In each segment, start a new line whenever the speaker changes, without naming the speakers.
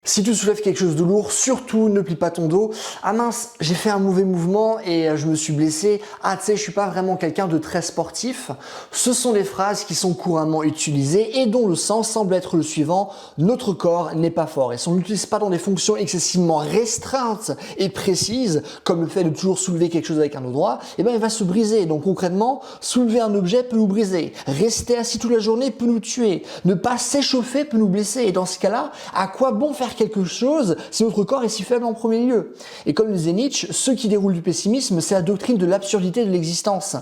Si tu soulèves quelque chose de lourd, surtout ne plie pas ton dos. Ah mince, j'ai fait un mauvais mouvement et je me suis blessé. Ah tu sais, je suis pas vraiment quelqu'un de très sportif. Ce sont des phrases qui sont couramment utilisées et dont le sens semble être le suivant: notre corps n'est pas fort. Et si on ne l'utilise pas dans des fonctions excessivement restreintes et précises, comme le fait de toujours soulever quelque chose avec un dos droit, eh ben il va se briser. Donc concrètement, soulever un objet peut nous briser. Rester assis toute la journée peut nous tuer. Ne pas s'échauffer peut nous blesser. Et dans ce cas-là, à quoi bon faire quelque chose si notre corps est si faible en premier lieu? Et comme le disait Nietzsche, ceux qui déroulent du pessimisme, c'est la doctrine de l'absurdité de l'existence.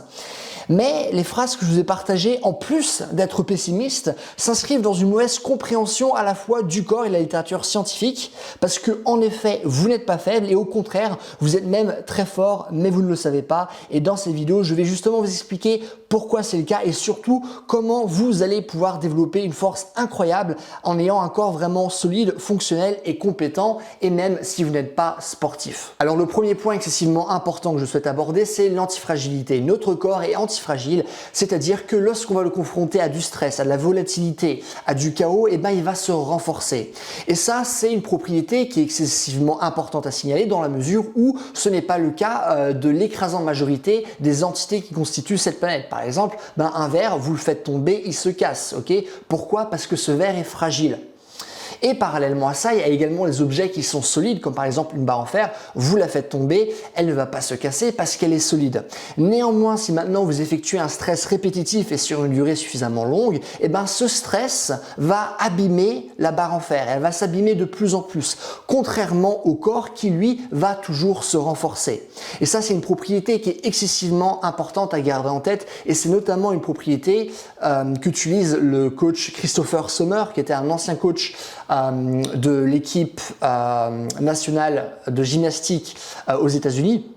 Mais les phrases que je vous ai partagées, en plus d'être pessimistes, s'inscrivent dans une mauvaise compréhension à la fois du corps et de la littérature scientifique, parce que en effet, vous n'êtes pas faible et au contraire, vous êtes même très fort, mais vous ne le savez pas. Et dans ces vidéos, je vais justement vous expliquer pourquoi c'est le cas et surtout comment vous allez pouvoir développer une force incroyable en ayant un corps vraiment solide, fonctionnel et compétent, et même si vous n'êtes pas sportif. Alors le premier point excessivement important que je souhaite aborder, c'est l'antifragilité. Notre corps est antifragile, c'est-à-dire que lorsqu'on va le confronter à du stress, à de la volatilité, à du chaos, eh ben il va se renforcer. Et ça, c'est une propriété qui est excessivement importante à signaler dans la mesure où ce n'est pas le cas de l'écrasante majorité des entités qui constituent cette planète. Par exemple, un verre, vous le faites tomber, il se casse. Ok? Pourquoi? Parce que ce verre est fragile. Et parallèlement à ça, il y a également les objets qui sont solides, comme par exemple une barre en fer. Vous la faites tomber, elle ne va pas se casser parce qu'elle est solide. Néanmoins, si maintenant vous effectuez un stress répétitif et sur une durée suffisamment longue, eh ben ce stress va abîmer la barre en fer. Elle va s'abîmer de plus en plus, contrairement au corps qui lui va toujours se renforcer. Et ça, c'est une propriété qui est excessivement importante à garder en tête, et c'est notamment une propriété qu'utilise le coach Christopher Sommer, qui était un ancien coach de l'équipe nationale de gymnastique aux États-Unis.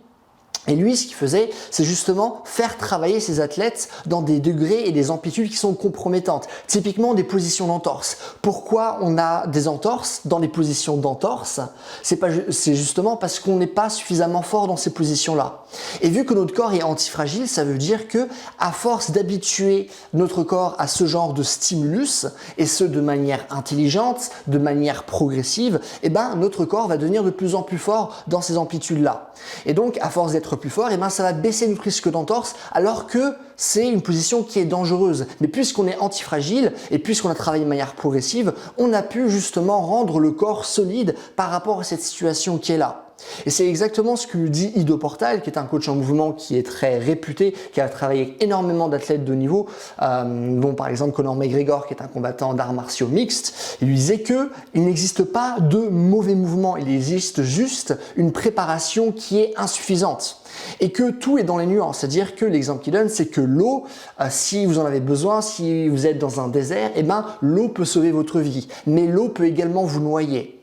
Et lui, ce qu'il faisait, c'est justement faire travailler ses athlètes dans des degrés et des amplitudes qui sont compromettantes. Typiquement des positions d'entorse. Pourquoi on a des entorses dans des positions d'entorse? C'est justement parce qu'on n'est pas suffisamment fort dans ces positions-là. Et vu que notre corps est antifragile, ça veut dire que à force d'habituer notre corps à ce genre de stimulus, et ce de manière intelligente, de manière progressive, eh ben notre corps va devenir de plus en plus fort dans ces amplitudes-là. Et donc, à force d'être plus fort, et ben ça va baisser notre risque d'entorse, alors que c'est une position qui est dangereuse. Mais puisqu'on est antifragile et puisqu'on a travaillé de manière progressive, on a pu justement rendre le corps solide par rapport à cette situation qui est là. Et c'est exactement ce que dit Ido Portal, qui est un coach en mouvement qui est très réputé, qui a travaillé avec énormément d'athlètes de niveau, dont par exemple Conor McGregor, qui est un combattant d'arts martiaux mixtes. Il lui disait que il n'existe pas de mauvais mouvements, il existe juste une préparation qui est insuffisante. Et que tout est dans les nuances, c'est-à-dire que l'exemple qu'il donne, c'est que l'eau, si vous en avez besoin, si vous êtes dans un désert, eh ben l'eau peut sauver votre vie, mais l'eau peut également vous noyer.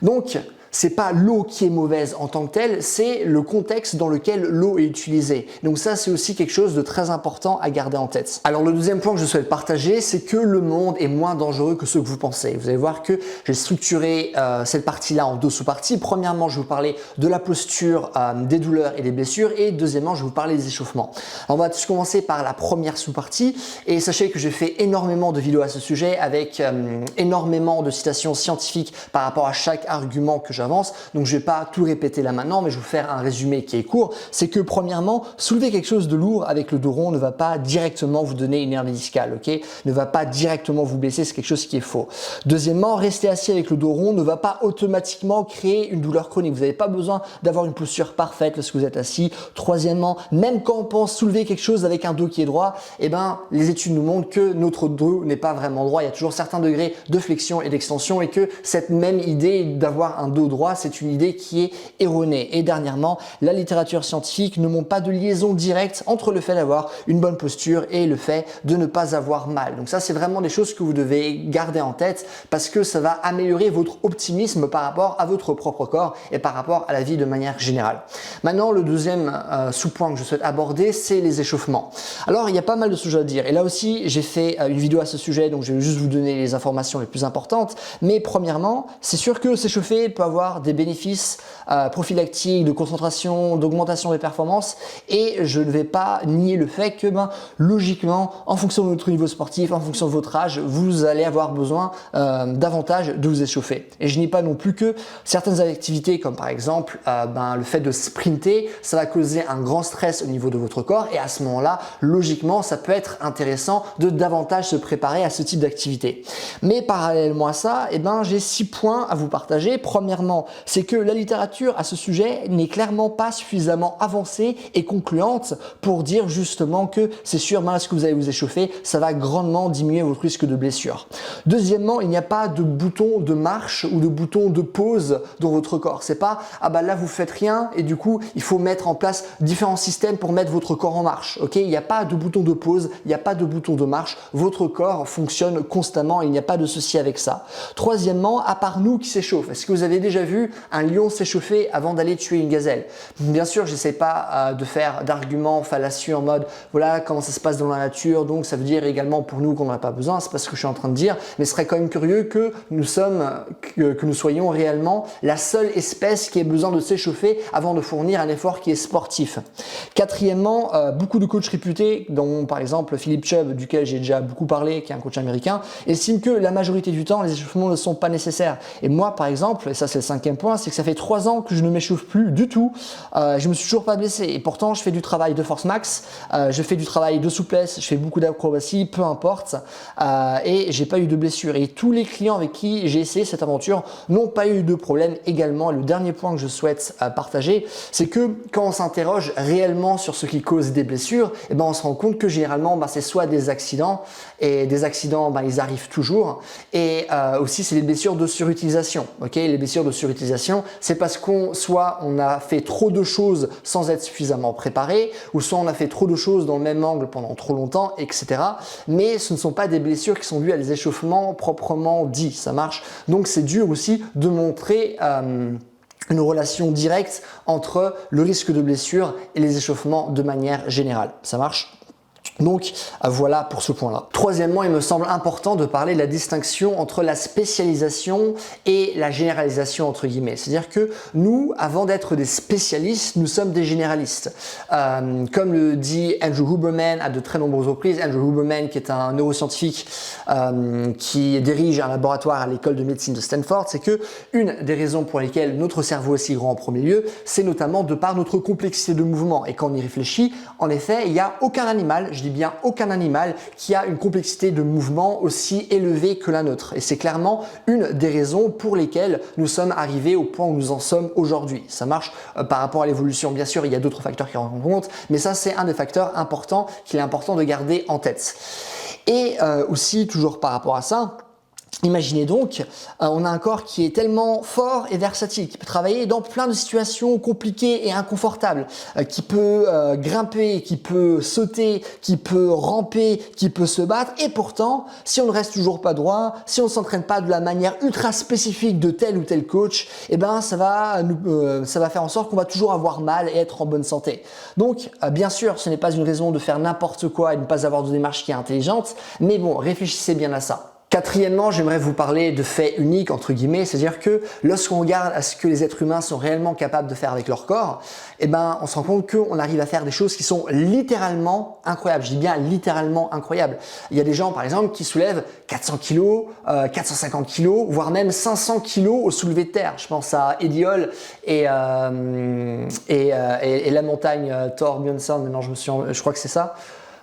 Donc, c'est pas l'eau qui est mauvaise en tant que telle, c'est le contexte dans lequel l'eau est utilisée. Donc ça, c'est aussi quelque chose de très important à garder en tête. Alors le deuxième point que je souhaite partager, c'est que le monde est moins dangereux que ce que vous pensez. Vous allez voir que j'ai structuré cette partie-là en deux sous-parties. Premièrement, je vais vous parler de la posture, des douleurs et des blessures, et deuxièmement, je vais vous parler des échauffements. Alors, on va tous commencer par la première sous-partie, et sachez que j'ai fait énormément de vidéos à ce sujet avec énormément de citations scientifiques par rapport à chaque argument que j'avance. Donc je vais pas tout répéter là maintenant, mais je vais vous faire un résumé qui est court. C'est que premièrement, soulever quelque chose de lourd avec le dos rond ne va pas directement vous donner une hernie discale, ok? Ne va pas directement vous blesser, c'est quelque chose qui est faux. Deuxièmement, rester assis avec le dos rond ne va pas automatiquement créer une douleur chronique. Vous n'avez pas besoin d'avoir une posture parfaite lorsque vous êtes assis. Troisièmement, même quand on pense soulever quelque chose avec un dos qui est droit, eh ben les études nous montrent que notre dos n'est pas vraiment droit. Il y a toujours certains degrés de flexion et d'extension, et que cette même idée d'avoir un dos droit, c'est une idée qui est erronée. Et dernièrement, la littérature scientifique ne montre pas de liaison directe entre le fait d'avoir une bonne posture et le fait de ne pas avoir mal. Donc ça, c'est vraiment des choses que vous devez garder en tête, parce que ça va améliorer votre optimisme par rapport à votre propre corps et par rapport à la vie de manière générale. Maintenant, le deuxième sous-point que je souhaite aborder, c'est les échauffements. Alors, il y a pas mal de choses à dire, et là aussi, j'ai fait une vidéo à ce sujet, donc je vais juste vous donner les informations les plus importantes. Mais premièrement, c'est sûr que s'échauffer peut avoir avoir des bénéfices prophylactiques, de concentration, d'augmentation des performances, et je ne vais pas nier le fait que logiquement, en fonction de votre niveau sportif, en fonction de votre âge, vous allez avoir besoin davantage de vous échauffer. Et je nie pas non plus que certaines activités comme par exemple le fait de sprinter, ça va causer un grand stress au niveau de votre corps, et à ce moment-là, logiquement, ça peut être intéressant de davantage se préparer à ce type d'activité. Mais parallèlement à ça, j'ai 6 points à vous partager. Premièrement, c'est que la littérature à ce sujet n'est clairement pas suffisamment avancée et concluante pour dire justement que c'est sûr, lorsque vous allez vous échauffer, ça va grandement diminuer votre risque de blessure. Deuxièmement, il n'y a pas de bouton de marche ou de bouton de pause dans votre corps. C'est pas là vous faites rien et du coup il faut mettre en place différents systèmes pour mettre votre corps en marche. Ok, il n'y a pas de bouton de pause, il n'y a pas de bouton de marche. Votre corps fonctionne constamment et il n'y a pas de souci avec ça. Troisièmement, à part nous qui s'échauffent, est-ce que vous avez déjà vu un lion s'échauffer avant d'aller tuer une gazelle? Bien sûr, j'essaie pas de faire d'arguments fallacieux en mode voilà comment ça se passe dans la nature, donc ça veut dire également pour nous qu'on n'en a pas besoin. C'est pas ce que je suis en train de dire, mais ce serait quand même curieux que nous soyons réellement la seule espèce qui ait besoin de s'échauffer avant de fournir un effort qui est sportif. Quatrièmement, beaucoup de coachs réputés, dont par exemple Philippe Chubb, duquel j'ai déjà beaucoup parlé, qui est un coach américain, estiment que la majorité du temps, les échauffements ne sont pas nécessaires. Et moi, par exemple, et ça c'est le 5e point, c'est que ça fait 3 ans que je ne m'échauffe plus du tout. Je me suis toujours pas blessé. Et pourtant, je fais du travail de force max, je fais du travail de souplesse, je fais beaucoup d'acrobatie, peu importe, et j'ai pas eu de blessure. Et tous les clients avec qui j'ai essayé cette aventure n'ont pas eu de problème également. Et le dernier point que je souhaite partager, c'est que quand on s'interroge réellement sur ce qui cause des blessures, on se rend compte que généralement c'est soit des accidents, et des accidents ils arrivent toujours, et aussi c'est des blessures de surutilisation. Ok, les blessures de surutilisation, c'est parce soit on a fait trop de choses sans être suffisamment préparé, ou soit on a fait trop de choses dans le même angle pendant trop longtemps, etc. Mais ce ne sont pas des blessures qui sont dues à des échauffements proprement dits. Ça marche. Donc c'est dur aussi de montrer une relation directe entre le risque de blessure et les échauffements de manière générale. Ça marche? Donc voilà pour ce point-là. Troisièmement, il me semble important de parler de la distinction entre la spécialisation et la généralisation entre guillemets. C'est-à-dire que nous, avant d'être des spécialistes, nous sommes des généralistes. Comme le dit Andrew Huberman à de très nombreuses reprises, Andrew Huberman qui est un neuroscientifique qui dirige un laboratoire à l'école de médecine de Stanford, c'est que une des raisons pour lesquelles notre cerveau est si grand en premier lieu, c'est notamment de par notre complexité de mouvement. Et quand on y réfléchit, en effet, il n'y a aucun animal, je dis bien aucun animal, qui a une complexité de mouvement aussi élevée que la nôtre. Et c'est clairement une des raisons pour lesquelles nous sommes arrivés au point où nous en sommes aujourd'hui. Ça marche par rapport à l'évolution. Bien sûr, il y a d'autres facteurs qui rentrent en compte, mais ça, c'est un des facteurs importants qu'il est important de garder en tête. Et aussi, toujours par rapport à ça, imaginez donc, on a un corps qui est tellement fort et versatile, qui peut travailler dans plein de situations compliquées et inconfortables, qui peut grimper, qui peut sauter, qui peut ramper, qui peut se battre. Et pourtant, si on ne reste toujours pas droit, si on ne s'entraîne pas de la manière ultra spécifique de tel ou tel coach, ça va faire en sorte qu'on va toujours avoir mal et être en bonne santé. Donc, bien sûr, ce n'est pas une raison de faire n'importe quoi et de ne pas avoir de démarche qui est intelligente, mais bon, réfléchissez bien à ça. Quatrièmement, j'aimerais vous parler de faits uniques, entre guillemets, c'est-à-dire que lorsqu'on regarde à ce que les êtres humains sont réellement capables de faire avec leur corps, on se rend compte qu'on arrive à faire des choses qui sont littéralement incroyables. Je dis bien littéralement incroyables. Il y a des gens, par exemple, qui soulèvent 400 kg, 450 kg, voire même 500 kg au soulevé de terre. Je pense à Eddie Hall et la montagne Thorbjörnsen, maintenant je crois que c'est ça.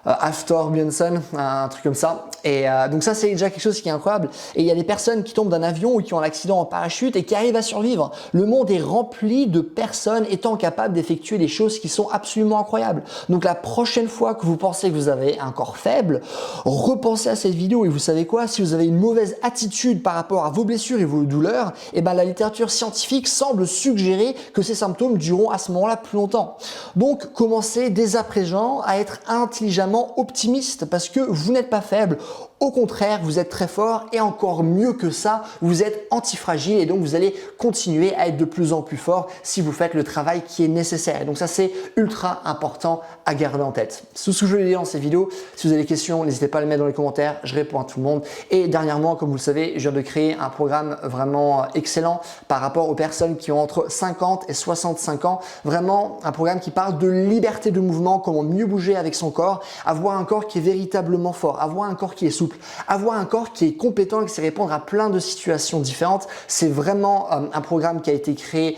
Hafthor Björnsson, un truc comme ça. Et donc ça, c'est déjà quelque chose qui est incroyable. Et il y a des personnes qui tombent d'un avion ou qui ont un accident en parachute et qui arrivent à survivre. Le monde est rempli de personnes étant capables d'effectuer des choses qui sont absolument incroyables. Donc la prochaine fois que vous pensez que vous avez un corps faible, repensez à cette vidéo et vous savez quoi? Si vous avez une mauvaise attitude par rapport à vos blessures et vos douleurs, la littérature scientifique semble suggérer que ces symptômes dureront à ce moment-là plus longtemps. Donc commencez dès à présent à être intelligemment optimiste parce que vous n'êtes pas faible. Au contraire, vous êtes très fort et encore mieux que ça, vous êtes antifragile et donc vous allez continuer à être de plus en plus fort si vous faites le travail qui est nécessaire. Et donc ça, c'est ultra important à garder en tête. C'est tout ce que je voulais dire dans cette vidéo. Si vous avez des questions, n'hésitez pas à les mettre dans les commentaires. Je réponds à tout le monde. Et dernièrement, comme vous le savez, je viens de créer un programme vraiment excellent par rapport aux personnes qui ont entre 50 et 65 ans. Vraiment un programme qui parle de liberté de mouvement, comment mieux bouger avec son corps, avoir un corps qui est véritablement fort, avoir un corps qui est souple, avoir un corps qui est compétent et qui sait répondre à plein de situations différentes. C'est vraiment un programme qui a été créé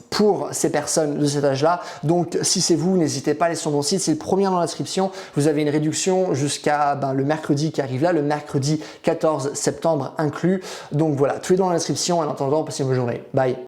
pour ces personnes de cet âge-là. Donc, si c'est vous, n'hésitez pas à aller sur mon site. C'est le premier dans la description. Vous avez une réduction jusqu'à le mercredi qui arrive là, le mercredi 14 septembre inclus. Donc voilà, tout est dans la description. En attendant, passez une bonne journée. Bye.